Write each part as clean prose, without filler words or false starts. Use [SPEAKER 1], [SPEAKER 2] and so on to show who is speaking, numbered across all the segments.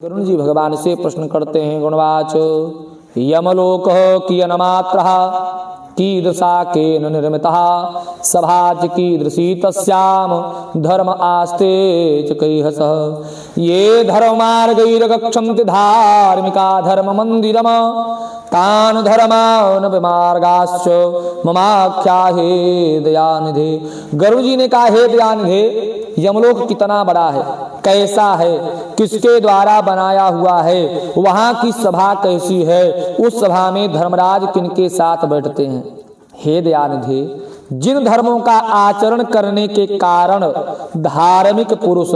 [SPEAKER 1] गरुण जी भगवान से प्रश्न करते हैं। गुणवाच यमलोक कियन्मात्रः कीदृशा केन निर्मितः सभाच कीदृशी तस्याम धर्म आस्ते च कैहसः ये धर्ममार्गैर्गच्छन्ति धार्मिका धर्म मंदिरम तान् धर्मान् विमार्गाश्च ममाख्याहे दयानिधे। गरुड़ जी ने कहा, हे दयानिधे, यमलोक कितना बड़ा है, कैसा है, किसके द्वारा बनाया हुआ है, वहां की सभा कैसी है, उस सभा में धर्मराज किनके साथ बैठते हैं। हे दयानिधे, जिन धर्मों का आचरण करने के कारण धार्मिक पुरुष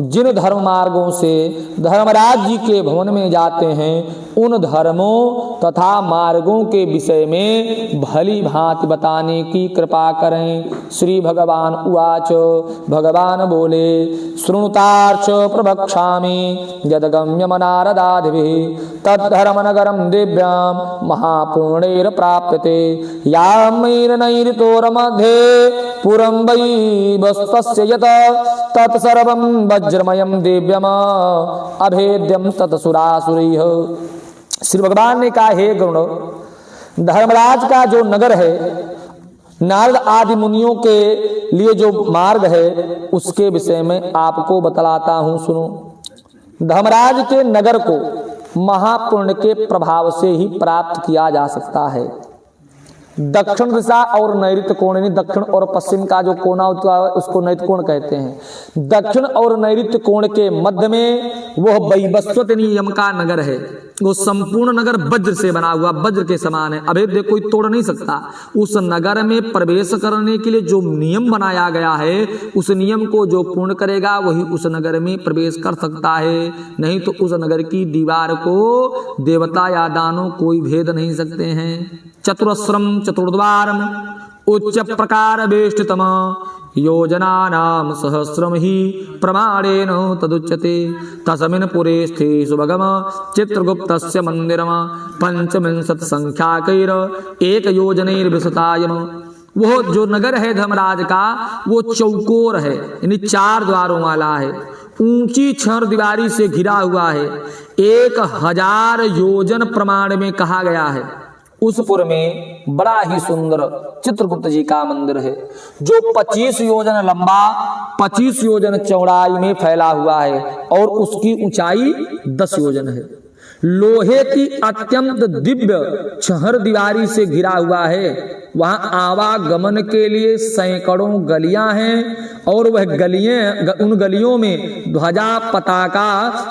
[SPEAKER 1] जिन धर्म मार्गों से धर्मराज जी के भवन में जाते हैं, उन धर्मों तथा मार्गों के विषय में भली भांति बताने की कृपा करें। श्री भगवान उवाच। भगवान बोले, शृणुतार्च प्रवक्ष्यामि यद्गम्यं नारदादिभिः तद्धर्मनगरं दिव्यं महापुण्यैर्प्राप्यते यामैर्नैरितोर मध्ये पुरं वै वस्तस्य यत तत्सर्वं वज्रमयं दिव्यम अभेद्यं तत्सुरासुरैः। श्री भगवान ने कहा, हे गरुड़, धर्मराज का जो नगर है, नारद आदि मुनियों के लिए जो मार्ग है, उसके विषय में आपको बतलाता हूं, सुनो। धर्मराज के नगर को महापुण्य के प्रभाव से ही प्राप्त किया जा सकता है। दक्षिण दिशा और नैऋत्य कोण, यानी दक्षिण और पश्चिम का जो कोना होता है उसको नैऋत्य कोण कहते हैं। दक्षिण और नैऋत्य कोण के मध्य में वह वैवस्वत नियम का नगर है। वो संपूर्ण नगर वज्र से बना हुआ, वज्र के समान है, अभेद्य, कोई तोड़ नहीं सकता। उस नगर में प्रवेश करने के लिए जो नियम बनाया गया है, उस नियम को जो पूर्ण करेगा वही उस नगर में प्रवेश कर सकता है, नहीं तो उस नगर की दीवार को देवता या दानव कोई भेद नहीं सकते हैं। चतुरस्रम चतुर्द्वारम उच्च प्रकार वेष्टितम योजनानां सहस्रम ही प्रमाणेन तदुच्यते तस्मिन् पुरे स्थे सुभगम चित्रगुप्तस्य मंदिरम पंचविंशत संख्याकैर एक योजनैर्विशतायम। वो जो नगर है धर्मराज का, वो चौकोर है, यानी 4 द्वारों वाला है, ऊंची 6 दीवारी से घिरा हुआ है, 1000 योजन प्रमाण में कहा गया है। उस पुर में बड़ा ही सुंदर चित्रगुप्त जी का मंदिर है, जो 25 योजन लंबा 25 योजन चौड़ाई में फैला हुआ है और उसकी ऊंचाई 10 योजन है। लोहे की अत्यंत दिव्य 6 दीवारी से घिरा हुआ है। वहां आवागमन के लिए सैकड़ों गलियां हैं और वह गलियां, उन गलियों में ध्वजा पताका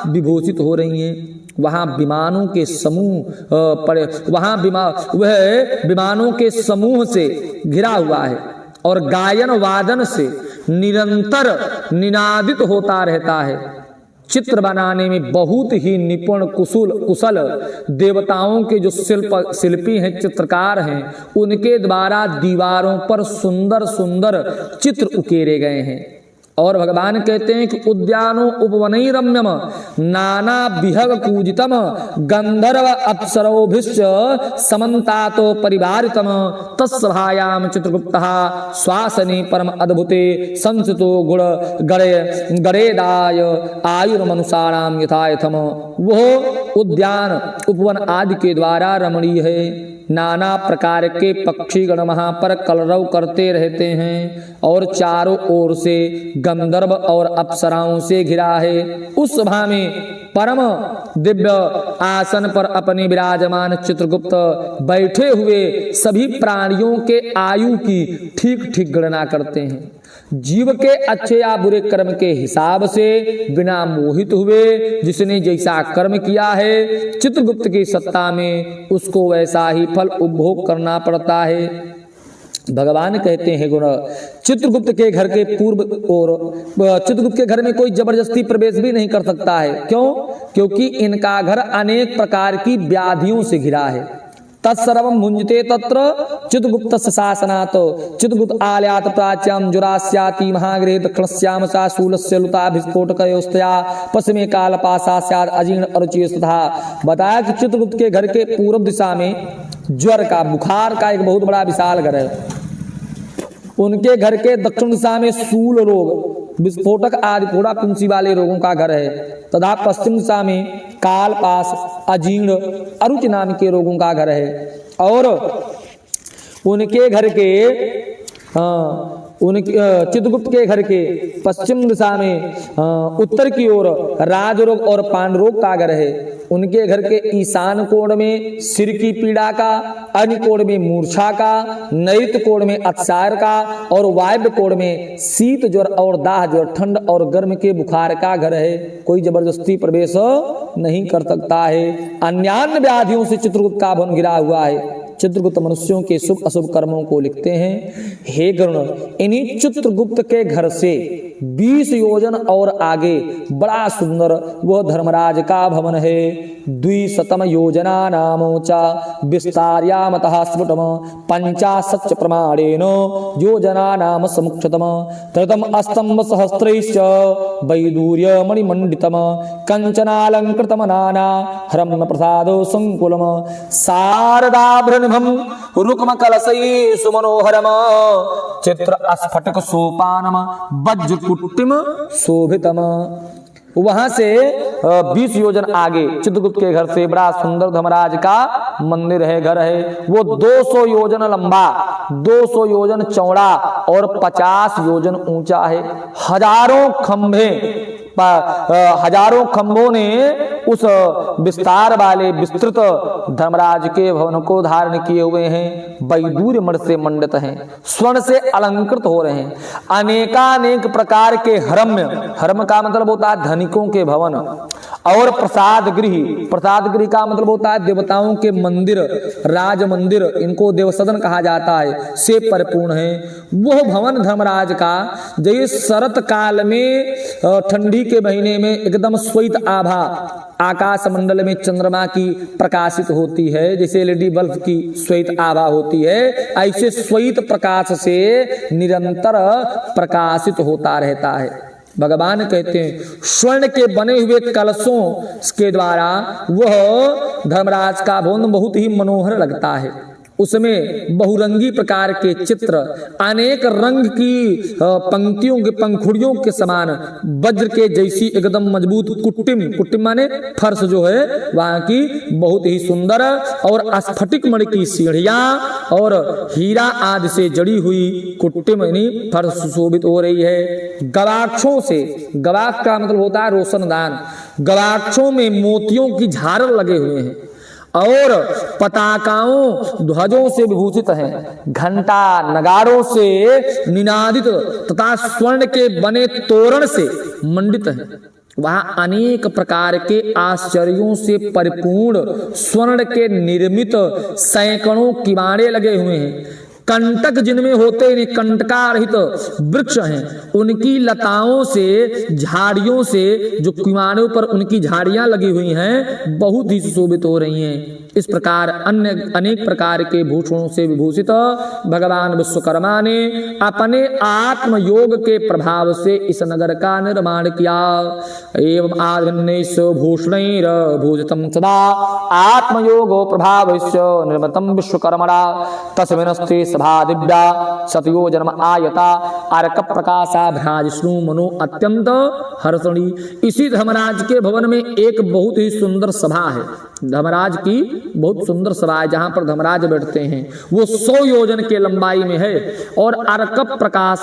[SPEAKER 1] विभूषित हो रही हैं। वहां विमानों के समूह वह विमानों के समूह से घिरा हुआ है और गायन वादन से निरंतर निनादित होता रहता है। चित्र बनाने में बहुत ही निपुण कुशल देवताओं के जो शिल्पी हैं, चित्रकार हैं, उनके द्वारा दीवारों पर सुंदर सुंदर चित्र उकेरे गए हैं। और भगवान कहते हैं कि उद्यानो उपवनई रम्यम नाना विहग पूजितम गंधर्व अप्सरोभिश्च समन्तातो परिवारितम तत्सभायाम चित्रगुप्तः स्वासने परम अद्भुते संसितो गुण गणेदाय आयुर्मनुषाणाम यथायथम। वह उद्यान उपवन आदि के द्वारा रमणीय है। नाना प्रकार के पक्षीगण वहां पर कलरव करते रहते हैं और चारों ओर से गंधर्व और अप्सराओं से घिरा है। उस सभा में परम दिव्य आसन पर अपने विराजमान चित्रगुप्त बैठे हुए सभी प्राणियों के आयु की ठीक ठीक गणना करते हैं। जीव के अच्छे या बुरे कर्म के हिसाब से बिना मोहित हुए जिसने जैसा कर्म किया है, चित्रगुप्त की सत्ता में उसको वैसा ही फल उपभोग करना पड़ता है। भगवान कहते हैं, गुण, चित्रगुप्त के घर के पूर्व और चित्रगुप्त के घर में कोई जबरदस्ती प्रवेश भी नहीं कर सकता है। क्यों? क्योंकि इनका घर अनेक प्रकार की व्याधियों से घिरा है। तत्सर्वं भुंजते तत्र चित्रगुप्तस्य शासनात् चित्रगुप्त आलयात् प्राच्यं जुरास्याति महागृहे दक्षिणस्याम सा शूलस्य लुताभिस्फोटकयोस्तया पश्चिमे कालपाशा स्यात् अजीर्ण अरुचिस्तथा। बताया कि चित्रगुप्त के घर के पूर्व दिशा में ज्वर का, बुखार का एक बहुत बड़ा विशाल घर है। उनके घर के दक्षिण दिशा में शूल रोग, विस्फोटक आदि फोड़ा फुंसी वाले रोगों का घर है। तथा पश्चिम दिशा में काल, पास, अजीर्ण, अरुचि नाम के रोगों का घर है। और उनके घर के उनके चित्रगुप्त के घर के पश्चिम दिशा में उत्तर की ओर राजरोग और पान रोग का घर है। उनके घर के ईशान कोण में सिर की पीड़ा का, अग्नि कोण में मूर्छा का, नैऋत्य कोण में अतिसार का और वायव्य कोण में शीत ज्वर और दाह ज्वर, ठंड और गर्म के बुखार का घर है। कोई जबरदस्ती प्रवेश नहीं कर सकता है। अन्यान्य व्याधियों से चित्रगुप्त का भवन घिरा हुआ है। चित्रगुप्त मनुष्यों के शुभ अशुभ कर्मों को लिखते हैं। हे गरुण, इन्हीं चित्रगुप्त के घर से 20 योजन और आगे बड़ा सुंदर वह धर्मराज का भवन है। 200 योजना नामोचा विस्तार्यामतः स्फुटम 50 प्रमाणेन योजना नाम समुक्षतम तृतम अस्तंभ सहस्त्रैश्च वैदूर्य मणिमंडितम कंचनालंकृतम नाना हरम प्रसादो संकुलम शारदाभृणिभम रुक्म कलशै सुमनोहरम चित्र स्फटिक सोपानम वज्र कुट्टिम शोभितम। वहां से 20 योजन आगे चित्रगुप्त के घर से बड़ा सुंदर धर्मराज का मंदिर है, घर है। वो 200 योजन लंबा, 200 योजन चौड़ा और 50 योजन ऊंचा है। हजारों खंभों ने उस विस्तार वाले विस्तृत धर्मराज के भवन को धारण किए हुए हैं। वैदूर्य मणि से मंडित हैं, स्वर्ण से अलंकृत हो रहे हैं। अनेकानेक प्रकार के हरम का मतलब होता है धनिकों के भवन, और प्रसाद गृह का मतलब होता है देवताओं के मंदिर, राज मंदिर, इनको देवसदन कहा जाता है, से परिपूर्ण है। वह भवन धर्मराज का जैसे शरत काल में ठंडी के महीने में एकदम श्वेत आभा आकाश मंडल में चंद्रमा की प्रकाशित होती है, जैसे एलईडी बल्ब की श्वेत आभा होती है, ऐसे श्वेत प्रकाश से निरंतर प्रकाशित होता रहता है। भगवान कहते हैं स्वर्ण के बने हुए कलशों के द्वारा वह धर्मराज का भवन बहुत ही मनोहर लगता है। उसमें बहुरंगी प्रकार के चित्र, अनेक रंग की पंक्तियों के पंखुड़ियों के समान वज्र के जैसी एकदम मजबूत कुट्टिम माने फर्श जो है वहां की बहुत ही सुंदर, और स्फटिक मणि की सीढ़ियां और हीरा आदि से जड़ी हुई कुट्टिम फर्श सुशोभित हो रही है। गवाक्षों से, गवाक्ष का मतलब होता है रोशनदान, गवाक्षों में मोतियों की झालर लगे हुए हैं और पताकाओं ध्वजों से विभूषित हैं, घंटा नगारों से निनादित तथा स्वर्ण के बने तोरण से मंडित हैं। वहां अनेक प्रकार के आश्चर्यों से परिपूर्ण स्वर्ण के निर्मित सैकड़ों किवाड़े लगे हुए हैं। कंटक जिनमें होते हैं, कंटकारहित वृक्ष हैं, उनकी लताओं से, झाड़ियों से, जो किवाड़ों पर उनकी झाड़ियां लगी हुई हैं, बहुत ही सुशोभित हो रही हैं। इस प्रकार अन्य अनेक प्रकार के भूषणों से विभूषित भगवान विश्वकर्मा ने अपने आत्म योग के प्रभाव से इस नगर का निर्माण किया। एवं आधुन्यैः भूषणैर्भूषितं सदा आत्मयोगो प्रभावैश्च निर्मितं विश्वकर्मणा तस्मिन्स्ते सभा दिव्या शतयोजनम आयता अर्क प्रकाशा भ्राजिष्णु मनो अत्यंत हर्षणी। इसी धर्मराज के भवन में एक बहुत ही सुंदर सभा है। धर्मराज की बहुत सुंदर सभा है जहां पर धर्मराज बैठते हैं। वो 100 योजन के लंबाई में है और अर्क प्रकाश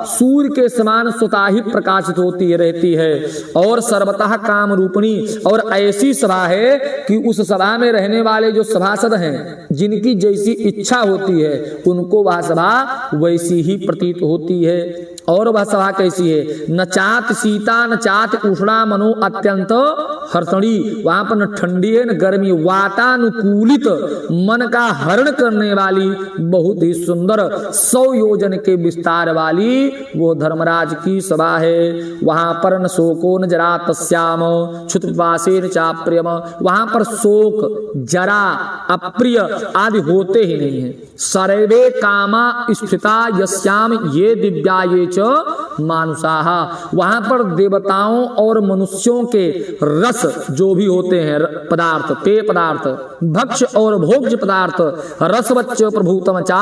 [SPEAKER 1] सूर्य के समान स्वतः ही प्रकाशित होती रहती है और सर्वतः काम रूपणी। और ऐसी सभा है कि उस सभा में रहने वाले जो सभासद हैं, जिनकी जैसी इच्छा होती है उनको वह सभा वैसी ही प्रतीत होती है। और वह सभा कैसी है? न चात शीता न चात उष्णा मनो अत्यंत हर्षणी। वहां पर न ठंडी है न गर्मी, वातानुकूलित मन का हरण करने वाली बहुत ही सुंदर 100 योजन के विस्तार वाली वो धर्मराज की सभा है। वहां पर न शोको न जरा तस्याम क्षुतपिपासे न चाप्रियम। वहां पर शोक, जरा, अप्रिय आदि होते ही नहीं है। सर्वे कामा स्थिता यस्याम ये दिव्या ये च मानुषाः, वहां पर देवताओं और मनुष्यों के रस जो भी होते हैं पदार्थ, पेय पदार्थ, भक्ष्य और भोज्य पदार्थ, रसवच्च प्रभूतम चा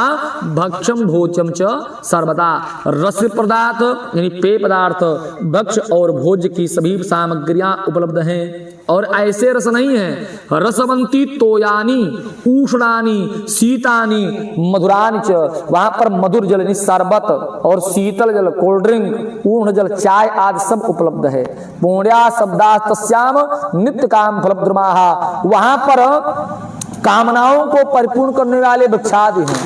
[SPEAKER 1] भक्षम भोज्यम च सर्वदा, रस पदार्थ यानी पेय पदार्थ, भक्ष्य और भोज्य की सभी सामग्रियां उपलब्ध हैं। और ऐसे रस नहीं है, रसवंती तोयानी उष्णानी शीतानी मधुरानी च, वहां पर मधुर जल यानी शरबत और शीतल जल कोल्ड ड्रिंक, उष्ण जल चाय आदि सब उपलब्ध है। पुण्या शब्दा तस्याम नित्य काम फलद्रुमाः, वहां पर कामनाओं को परिपूर्ण करने वाले वृक्षादि हैं।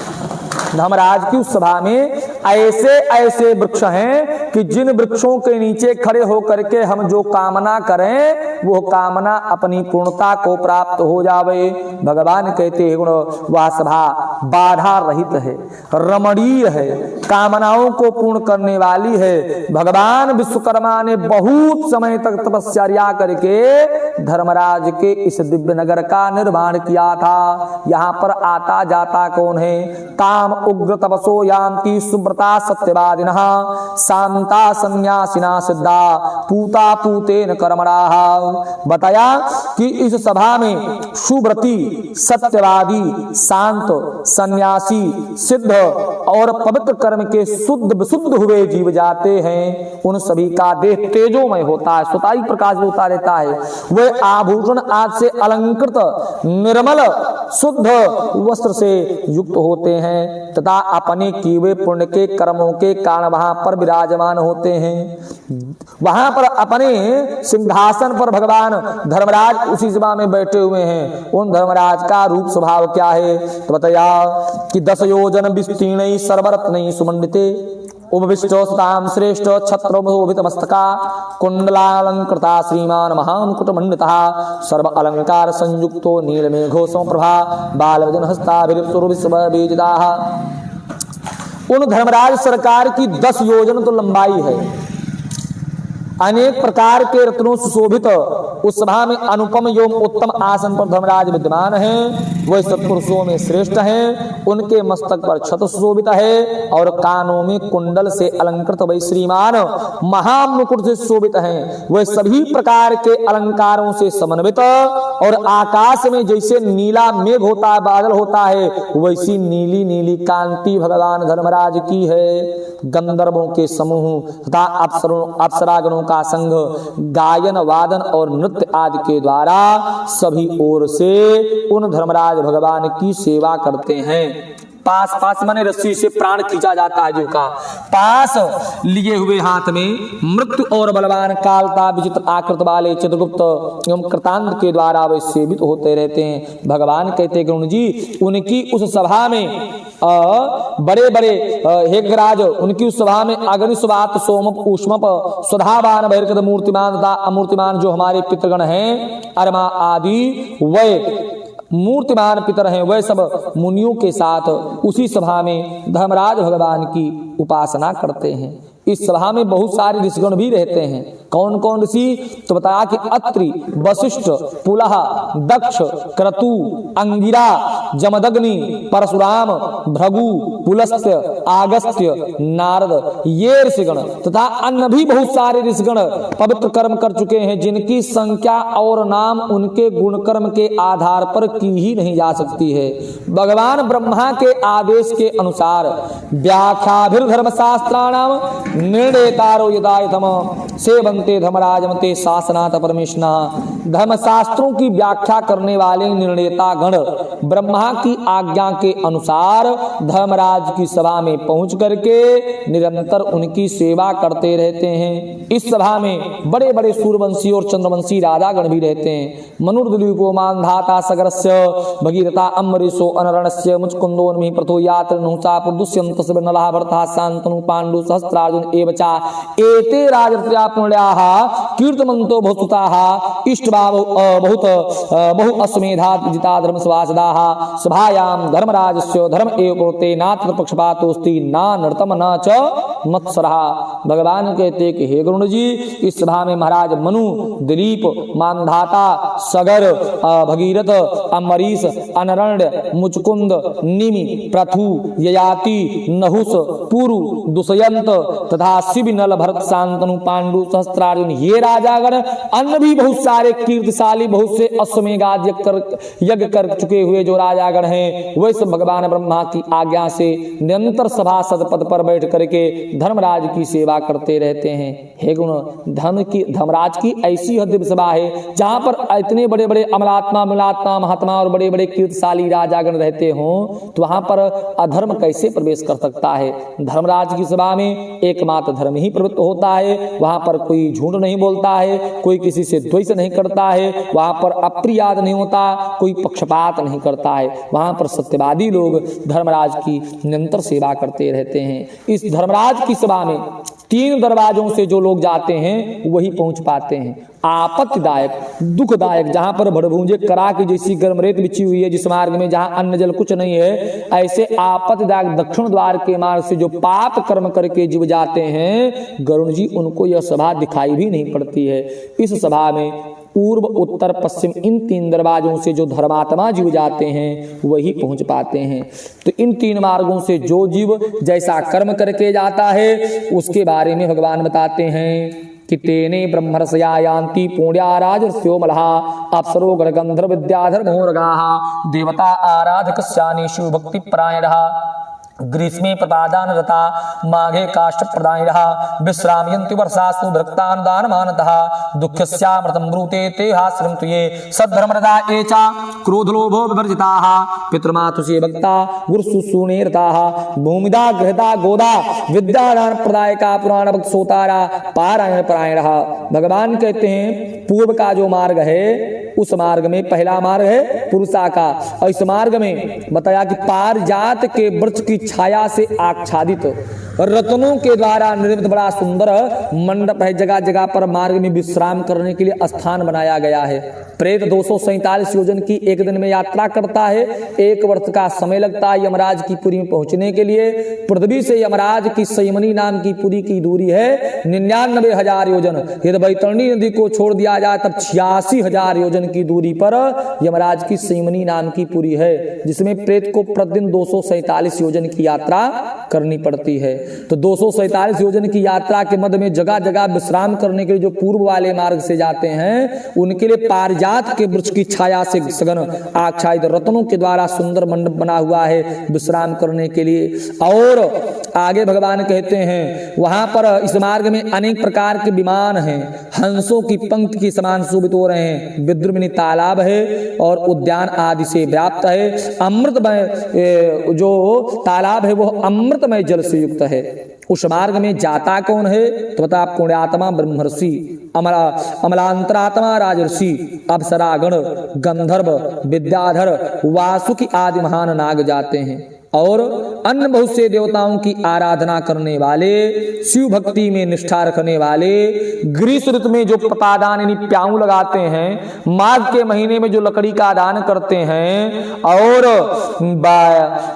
[SPEAKER 1] धर्मराज की उस सभा में ऐसे ऐसे वृक्ष हैं कि जिन वृक्षों के नीचे खड़े होकर के हम जो कामना करें वो कामना अपनी पूर्णता को प्राप्त हो जावे। भगवान कहते हैं वह सभा बाधा रहित है, रमणीय है, कामनाओं को पूर्ण करने वाली है। भगवान विश्वकर्मा ने बहुत समय तक तपस्या करके धर्मराज के इस दिव्य नगर का निर्माण किया था। यहाँ पर आता जाता कौन है? काम उग्र तपसो यान्ति सुव्रता सत्यवादिनः, शांता सन्यासिना सिद्धा पूता पूतेन कर्मणाः। बताया कि इस सभा में सुव्रती, सत्यवादी, शांत, सन्यासी, सिद्ध और पवित्र कर्म के शुद्ध विशुद्ध हुए जीव जाते हैं। उन सभी का देह तेजोमय होता है, स्वताई प्रकाश होता रहता है। वे आभूषण आदि से अलंकृत निर्मल शुद्ध वस्त्र से युक्त होते हैं तथा अपने किए हुए पुण्य के कर्मों के कारण वहां पर विराजमान होते हैं। वहां पर अपने सिंहासन पर भगवान धर्मराज उसी सभा में बैठे हुए हैं। उन धर्मराज का रूप स्वभाव क्या है तो बताया कि 10 योजन विस्तीर्ण सर्वरत्न सुमंडिते उपविष्ट सताम श्रेष्ठ छत्रशोभित मस्तका कुंडलालंकृता श्रीमान महामुकुट मंडितः सर्व अलंकार संयुक्तो नीलमेघो समप्रभा बालवदन हस्ताभिर्विश्वबीजदाः। उन धर्मराज सरकार की 10 योजन तो लंबाई है, अनेक प्रकार के रत्नों सुशोभित उस सभा में अनुपम एवं उत्तम आसन पर धर्मराज विद्यमान हैं। वह सत्पुरुषों में श्रेष्ठ हैं। उनके मस्तक पर छत्र सुशोभित है और कानों में कुंडल से अलंकृत वही श्रीमान महामुकुट से सुशोभित हैं। वह सभी प्रकार के अलंकारों से समन्वित और आकाश में जैसे नीला मेघ होता है, बादल होता है, वैसी नीली नीली कांति भगवान धर्मराज की है। गंधर्वों के समूह तथा अप्सरागणों का संघ गायन वादन और नृत्य आदि के द्वारा सभी ओर से उन धर्मराज भगवान की सेवा करते हैं। पास पास माने रस्सी से प्राण खींचा जाता है जिनका पास लिए हुए हाथ में मृत्यु और बलवान कालता विचित्र आकृत वाले चित्रगुप्त एवं कृतांत के द्वारा वे सेवित होते रहते हैं। भगवान कहते गुरु जी उनकी उस सभा में बड़े बड़े हेगराज उनकी उस सभा में अग्नि सुवात सोमप ऊष्मप सुधावान भैरकद मूर्तिमान तथा अमूर्तिमान जो हमारे पितृगण हैं अरमा आदि वे मूर्तिमान पितर हैं, वह सब मुनियों के साथ उसी सभा में धर्मराज भगवान की उपासना करते हैं। इस सभा में बहुत सारे ऋषिगण भी रहते हैं। कौन कौन ऋषि तो बताया कि अत्रि, वशिष्ठ, पुलह, दक्ष, क्रतु, अंगिरा, जमदग्नि, परशुराम, भृगु, पुलस्त्य, आगस्त्य, नारद ये ऋषिगण तथा अन्य भी बहुत सारे ऋषिगण पवित्र कर्म कर चुके हैं जिनकी संख्या और नाम उनके गुण कर्म के आधार पर की ही नहीं जा सकती है। भगवान ब्रह्मा के आदेश के अनुसार व्याख्याभिर धर्मशास्त्राणाम निर्णेतारो यदायतम सेवन्ते धर्मराजमते शासनाथ परमेशना। धर्मशास्त्रों की व्याख्या करने वाले निर्णेता गण ब्रह्मा की आज्ञा के अनुसार धर्मराज की सभा में पहुंच करके निरंतर उनकी सेवा करते रहते हैं। इस सभा में बड़े बड़े सूर्यवंशी और चंद्रवंशी राजागण भी रहते हैं। मनुर्दलीपो मानधाता सगरस्य भगीरथा अम्बरीशो अनरणस्य मुचकुंदोन्मि प्रथो यात्र नुसा पुदुष्यंत नलः भरतः शांतनु पांडु सहस्त्रार्जुन एवचा एते राजत्र्या पुण्याः कीर्तमन्तो बहुसुताः इष्टभाव बहुत बहु अस्मेधा जिता धर्म सभासदाः सभायां धर्मराजस्य धर्म एव कुरुते नात्र पक्षपातोस्ति ना नर्तम न च मत्सरहा। भगवान कहते कि हे गरुण जी, इस सभा में महाराज मनु, दिलीप, मानधाता, सगर, भगीरथ, अम्बरीश, अनरण्य, मुचकुंद, निमि, प्रथु, ययाति, नहुस, पुरु, दुष्यंत तथा शिव, नल, भरत, शांतनु, पांडु, सहस्त्रार्जुन, ये राजागण, अन्य भी बहुत सारे कीर्तिशाली, बहुत से अश्वमेघाद यज्ञ कर चुके हुए जो राजागण हैं, वे सब भगवान ब्रह्मा की आज्ञा से निरंतर सभासद पद पर बैठ करके धर्मराज की सेवा करते रहते हैं। हे गुण, धर्मराज की ऐसी दिव्य सभा है जहां पर इतने बड़े बड़े अमलात्मा, महात्मा और बड़े बड़े कीर्तिशाली राजागण रहते हों, तो वहां पर अधर्म कैसे प्रवेश कर सकता है? धर्मराज की सभा में एकमात्र धर्म ही प्रवृत्त होता है। वहां पर कोई झूठ नहीं बोलता है, कोई किसी से द्वेष नहीं करता है, वहां पर अप्रियाद नहीं होता, कोई पक्षपात नहीं करता है। वहां पर सत्यवादी लोग धर्मराज की निरंतर सेवा करते रहते हैं। इस धर्मराज की सभा में 3 दरवाजों से जो लोग जाते हैं वही पहुंच पाते हैं। आपत्तिदायक, दुखदायक, जहां पर भड़भूंजे करा की जैसी गर्म रेत बिछी हुई है, जिस मार्ग में जहां अन्न जल कुछ नहीं है, ऐसे आपत्तिदायक दक्षिण द्वार के मार्ग से जो पाप कर्म करके जीव जाते हैं, गरुण जी उनको यह सभा दिखाई भी नहीं पड़ती है। इस सभा में पूर्व, उत्तर, पश्चिम इन 3 दरवाजों से जो धर्मात्मा जीव जाते हैं वही पहुंच पाते हैं। तो इन 3 मार्गों से जो जीव जैसा कर्म करके जाता है उसके बारे में भगवान बताते हैं कि तेने ब्रह्मर्षया यान्ति पुण्या राजर्षयो मलहा अप्सरो गणगंधर्व विद्याधर मोरगाः देवता आराधकस्यानेषु भक्ति परायणः ग्रीष्मे प्रपादान रता माघे काष्ठ प्रदायिनः विश्रामयन्ति वर्षासु भक्तानुदानमानतः दुःखस्यामृतं ब्रूते ते हास्यं तुये सद्धर्मरता ये च क्रोधलोभो विवर्जिताः पितृमातुषे भक्ता गुरुशुश्रूषणे रताः भूमिदा गृहता गोदा विद्यादान प्रदायका पुराण भक्त सोतारा पारायण परायणः। भगवान कहते हैं पूर्व का जो मार्ग है उस मार्ग में पहला मार्ग है पुरुषा का, और इस मार्ग में बताया कि पारिजात के वृक्ष की छाया से आच्छादित रत्नों के द्वारा निर्मित बड़ा सुंदर मंडप है। जगह जगह पर मार्ग में विश्राम करने के लिए स्थान बनाया गया है। प्रेत 247 योजन की एक दिन में यात्रा करता है। 1 वर्ष का समय लगता है यमराज की पुरी में पहुंचने के लिए। पृथ्वी से यमराज की संयमनी नाम की पुरी की दूरी है 99,000 योजन। यदि बैतरणी नदी को छोड़ दिया जाए तब 86,000 योजन की दूरी पर यमराज की संयमनी नाम की पुरी है, जिसमें प्रेत को प्रतिदिन 247 योजन की यात्रा करनी पड़ती है। तो 247 योजन की यात्रा के मध्य में जगह जगह विश्राम करने के लिए जो पूर्व वाले मार्ग से जाते हैं उनके लिए पारिजात के वृक्ष की छाया से सघन आच्छादित रत्नों के द्वारा सुंदर मंडप बना हुआ है विश्राम करने के लिए। और आगे भगवान कहते हैं वहां पर इस मार्ग में अनेक प्रकार के विमान हैं, हंसों की पंक्ति के समान शोभित हो रहे हैं। विद्रुमणि तालाब है और उद्यान आदि से व्याप्त है। अमृतमय जो तालाब है वो अमृतमय जल से युक्त है। उस मार्ग में जाता कौन है तो बता, पुण्यात्मा ब्रह्मर्षि, अमलांतरात्मा राजर्षि, अप्सरागण, गंधर्व, विद्याधर, वासुकी आदि महान नाग जाते हैं। और अन्य बहुत से देवताओं की आराधना करने वाले, शिव भक्ति में निष्ठा रखने वाले, ग्रीष्म ऋतु में जो प्रपादान यानी प्याऊ लगाते हैं, माघ के महीने में जो लकड़ी का दान करते हैं, और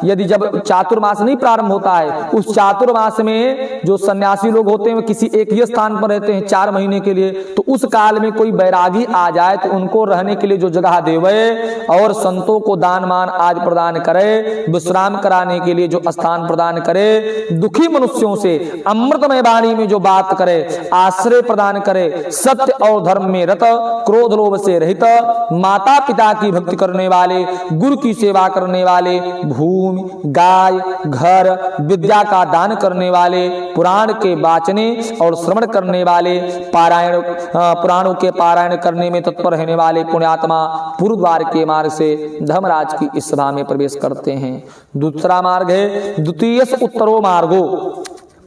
[SPEAKER 1] यदि जब चातुर्मास नहीं प्रारंभ होता है उस चातुर्मास में जो सन्यासी लोग होते हैं वो किसी एक ही स्थान पर रहते हैं 4 महीने के लिए, तो उस काल में कोई बैरागी आ जाए तो उनको रहने के लिए जो जगह देवे और संतों को दान मान आदि प्रदान करे, विश्राम कराने के लिए जो स्थान प्रदान करे, दुखी मनुष्यों से अमृतमय वाणी में जो बात करे, आश्रय प्रदान करे, सत्य और धर्म में रत, क्रोध लोभ से रहित, माता पिता की भक्ति करने वाले, गुरु की सेवा करने वाले, भूमि, गाय, घर, विद्या का दान करने वाले, पुराण के वाचने और श्रवण करने वाले, पारायण पुराणों के पारायण करने में तत्पर रहने वाले पुण्यात्मा पूर्व द्वार के मार्ग से धर्मराज की इस सभा में प्रवेश करते हैं। दूसरा मार्ग है द्वितीय उत्तरो मार्गो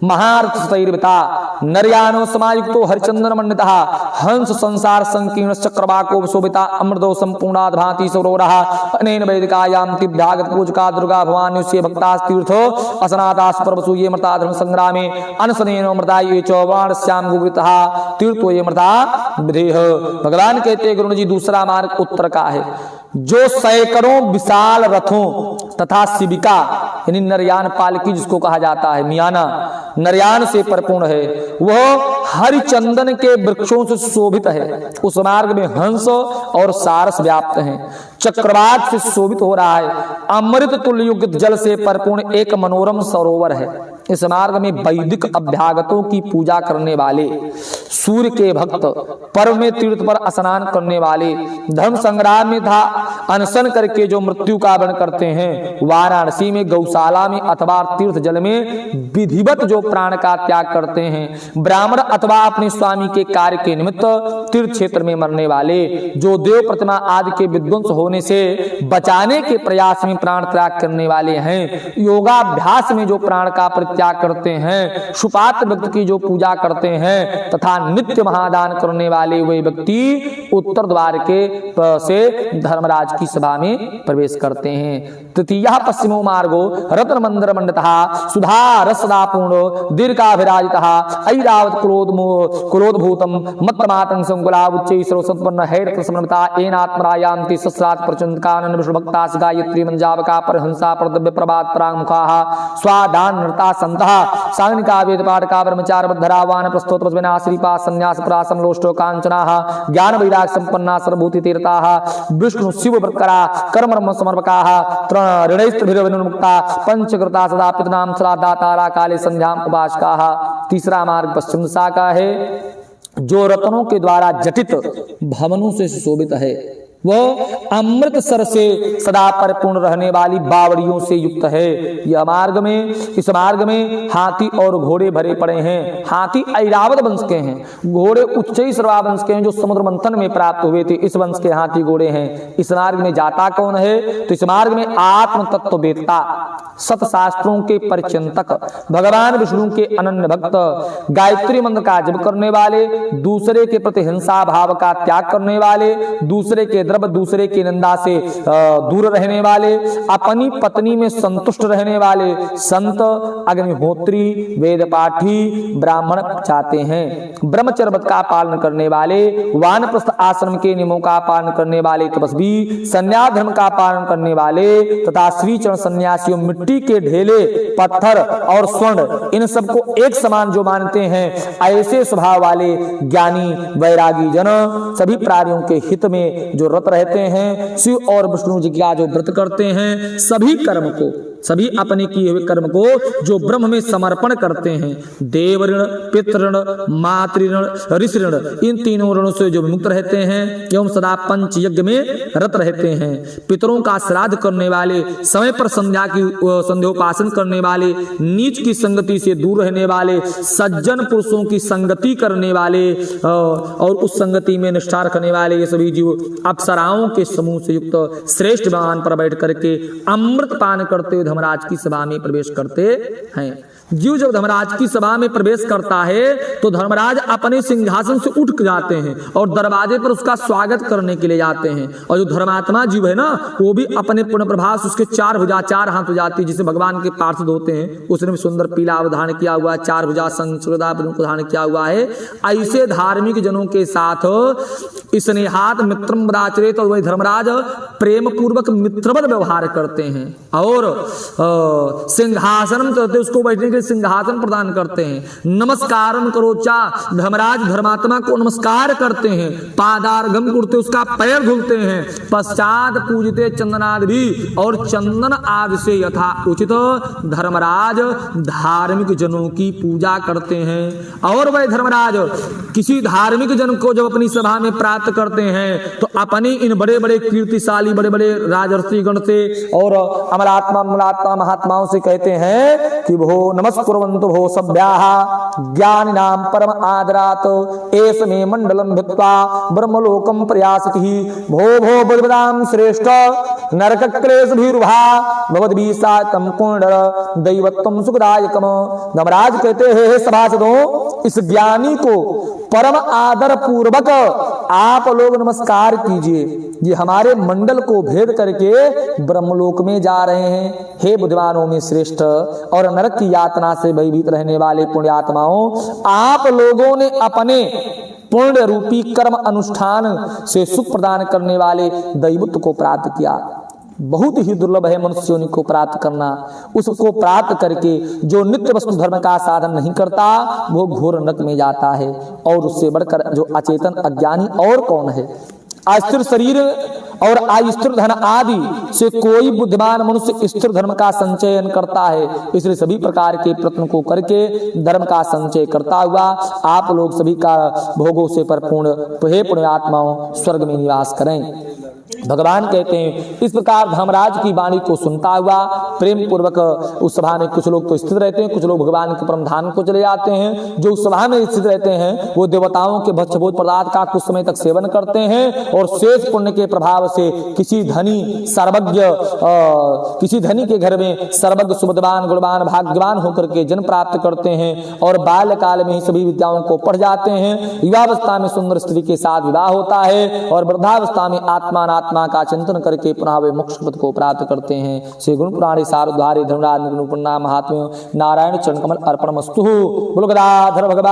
[SPEAKER 1] महारथैर्विता नरयानो समायुक्तो हरिचंदन मंडितः हंस संसार संकीर्ण चक्रवाको शोभिता अमृतो संपूर्णाद् भाति सौरोरः अनेन वैदिकायां तिभ्यागत पूजका दुर्गा भवान्युष्ये भक्तास्तीर्थो असनातास् प्रभसु ये मृता धर्म संग्रामे अनशनेन मृता ये च वाणस्याम गुरुतः तीर्थो ये मृता विधेह। भगवान कहते हैं गुरु जी दूसरा मार्ग उत्तर का है। जो सैकड़ों विशाल रथों तथा शिविका यानी नरयान पालकी जिसको कहा जाता है, मियाना नरयान से परिपूर्ण है, वह हरिचंदन के वृक्षों से शोभित है। उस मार्ग में हंस और सारस व्याप्त हैं। चक्रवात से शोभित हो रहा है। अमृत तुल्य युक्त जल से परिपूर्ण एक मनोरम सरोवर है। इस मार्ग में वैदिक अभ्यागतों की पूजा करने वाले, सूर्य के भक्त, पर्व में तीर्थ पर स्नान करने वाले, धर्म संग्राम में था अनशन करके जो मृत्यु का वर्ण करते हैं, वाराणसी में गौशाला में अथवा तीर्थ जल में विधिवत जो प्राण का त्याग करते हैं, ब्राह्मण अथवा अपने स्वामी के कार्य के निमित्त तीर्थ क्षेत्र में मरने वाले, जो देव प्रतिमा आदि के विध्वंस होने से बचाने के प्रयास में प्राण त्याग करने वाले हैं, योगाभ्यास में जो प्राण का त्याग करते हैं, सुपात्र व्यक्ति की जो पूजा करते हैं तथा नित्य महादान करने वाले वे व्यक्ति उत्तर द्वार के से धर्मराज की सभा में प्रवेश करते हैं। तृतीय पश्चिमो मार्गो रत्न मंदिर मंडतः सुधा रसदा पूर्ण दीर्घाभिराजितः ऐरावत क्रोधभूतम मत्तमातंग संकुला उच्चै सर्वसंपन्न हैरत समन्विता एनात्मरायान्ति सहस्रात् प्रचंडकानन विष्णु भक्तास गायत्री मंजावका परहंसा प्रदव्य प्रभात प्रांगमुखाः स्वादान नृता संतः सांगनिका वेद पाठका ब्रह्मचार बद्धरा वान प्रस्तोत पद्मना श्रीपा संन्यास प्रासम लोष्टो कांचनाः ज्ञान वैराग संपन्ना सर्वभूति तीर्थाः विष्णु शिव व्रतकरा कर्म समर्पकाः ऋणैस्त्रिभिर्विमुक्ता पंचकृता सदा पितनाम श्राद्धा तारा काले संध्याम उपासकाः। तीसरा मार्ग पश्चिम दिशा का है, जो रत्नों के द्वारा जटित भवनों से सुशोभित है, वह अमृतसर से सदा परिपूर्ण रहने वाली बावड़ियों से युक्त है। यह मार्ग में, इस मार्ग में हाथी और घोड़े भरे पड़े हैं। हाथी ऐरावत वंश के हैं, घोड़े उच्चई श्रवा वंश के हैं जो समुद्र मंथन में प्राप्त हुए थे, इस वंश के हाथी घोड़े हैं। इस मार्ग में जाता कौन है? तो इस मार्ग में आत्म तत्व वेत्ता, सतशास्त्रों के परिचिंतक, भगवान विष्णु के अनन्य भक्त, गायत्री मंत्र का जप करने वाले, दूसरे के प्रति हिंसा भाव का त्याग करने वाले, दूसरे के दूसरे की निंदा से दूर रहने वाले, अपनी पत्नी में संतुष्ट रहने वाले, संत, अग्निहोत्री, वेद पाठी, ब्राह्मण चाहते हैं। ब्रह्मचर्य व्रत का पालन करने वाले, वानप्रस्थ आश्रम के नियमों का पालन करने वाले तपस्वी, संन्यास धर्म का पालन करने वाले तथा श्रीचरण सन्यासियों, मिट्टी के ढेले, पत्थर और स्वर्ण इन सबको एक समान जो मानते हैं, ऐसे स्वभाव वाले ज्ञानी वैरागी जन सभी प्राणियों के हित में जो रत रहते हैं, शिव और विष्णु जी का जो व्रत करते हैं, सभी कर्म को, सभी अपने किए हुए कर्म को जो ब्रह्म में समर्पण करते हैं, देव ऋण, पितृण, मातृऋण, ऋषि ऋण, इन तीनों ऋणों से जो मुक्त रहते हैं एवं सदा पंच यज्ञ में रत रहते हैं, पितरों का श्राद्ध करने वाले, समय पर संध्योपासन करने वाले, नीच की संगति से दूर रहने वाले, सज्जन पुरुषों की संगति करने वाले और उस संगति में निष्ठा रखने वाले, ये सभी जीव अप्सराओं के समूह से युक्त श्रेष्ठ वाहन पर बैठ करके अमृत पान करते हुए धर्मराज की सभा में प्रवेश करते हैं। जीव जब धर्मराज की सभा में प्रवेश करता है तो धर्मराज अपने सिंहासन से उठ जाते हैं और दरवाजे पर उसका स्वागत करने के लिए जाते हैं। और जो धर्मात्मा जीव है ना, वो भी अपने पूर्ण प्रभास, उसके चार भुजा, चार हाथ हो जाती है, जिसे भगवान के पार्षद होते हैं, उसने भी सुंदर पीला अवधारण किया हुआ है, चार भुजा धारण किया हुआ है। ऐसे धार्मिक जनों के साथ इसने हाथ मित्रम बदाचरित, और वही धर्मराज प्रेम पूर्वक मित्रवत व्यवहार करते हैं और सिंहासन करते, उसको बैठने के सिंहासन प्रदान करते हैं। नमस्कारम करोचा, धर्मराज धर्मात्मा को नमस्कार करते हैं, पादार्घम करते, उसका पैर धुलते हैं, पश्चात पूजते चंदनादि भी, और चंदन आदि से यथा उचित धर्मराज धार्मिक जनों की पूजा करते हैं। और वह धर्मराज किसी धार्मिक जन को जब अपनी सभा में प्राप्त करते हैं तो अपने इन बड़े बड़े कीर्तिशाली, बड़े बड़े राजर्षि गण से और अमरात्मा महात्माओं से कहते हैं कि भो नमस्कुर्वन्तु भो सभ्याः ज्ञानिनां परम आदरात् एष मे मंडलम भित्वा ब्रह्मलोकम प्रयासति भो भो बलिपदां श्रेष्ठ नरकक्लेशभिर्भा भवद्भिः सातम कुंडल दैवत्वं सुखदायकम्। धर्मराज कहते हैं, हे सभासदों, इस ज्ञानी को परम आदर पूर्वक आप लोग नमस्कार कीजिए। ये हमारे मंडल को भेद करके ब्रह्मलोक में जा रहे हैं। हे बुद्धिमानों में श्रेष्ठ और नरक की यातना से भयभीत रहने वाले पुण्यात्माओं, आप लोगों ने अपने पुण्य रूपी कर्म अनुष्ठान से सुख प्रदान करने वाले दैवत्व को प्राप्त किया। बहुत ही दुर्लभ है मनुष्य योनि को प्राप्त करना। उसको प्राप्त करके जो नित्य वस्तु धर्म का साधन नहीं करता वो घोर नरक में जाता है। और उससे बढ़कर जो अचेतन अज्ञानी और कौन है। अस्थिर शरीर और अस्थिर धन आदि से कोई बुद्धिमान मनुष्य स्थिर धर्म का संचयन करता है। इसलिए सभी प्रकार के प्रयत्न को करके धर्म का संचय करता हुआ आप लोग सभी का भोगों से परिपूर्ण हे पुण्यात्माओं स्वर्ग में निवास करें। भगवान कहते हैं इस प्रकार धर्मराज की वाणी को सुनता हुआ प्रेम पूर्वक उस सभा में कुछ लोग तो स्थित रहते हैं, कुछ लोग भगवान के परम धाम को चले जाते हैं। जो उस सभा में स्थित रहते हैं वो देवताओं के भक्ष्यभोज पदार्थ का कुछ समय तक सेवन करते हैं और शेष पुण्य के प्रभाव से किसी धनी के घर में सर्वज्ञ सुबुद्धवान गुणवान भाग्यवान होकर के जन्म प्राप्त करते हैं और बाल्यकाल में ही सभी विद्याओं को पढ़ जाते हैं। युवावस्था में सुंदर स्त्री के साथ विवाह होता है और वृद्धावस्था में आत्मा का चिंतन करके पुनः वे मोक्ष पद को प्राप्त करते हैं। श्री गुण पुराणे सारद्वारे धर्मराज महात्म्य नारायण चरण कमल अर्पणमस्तु। बोलो गदाधर भगवान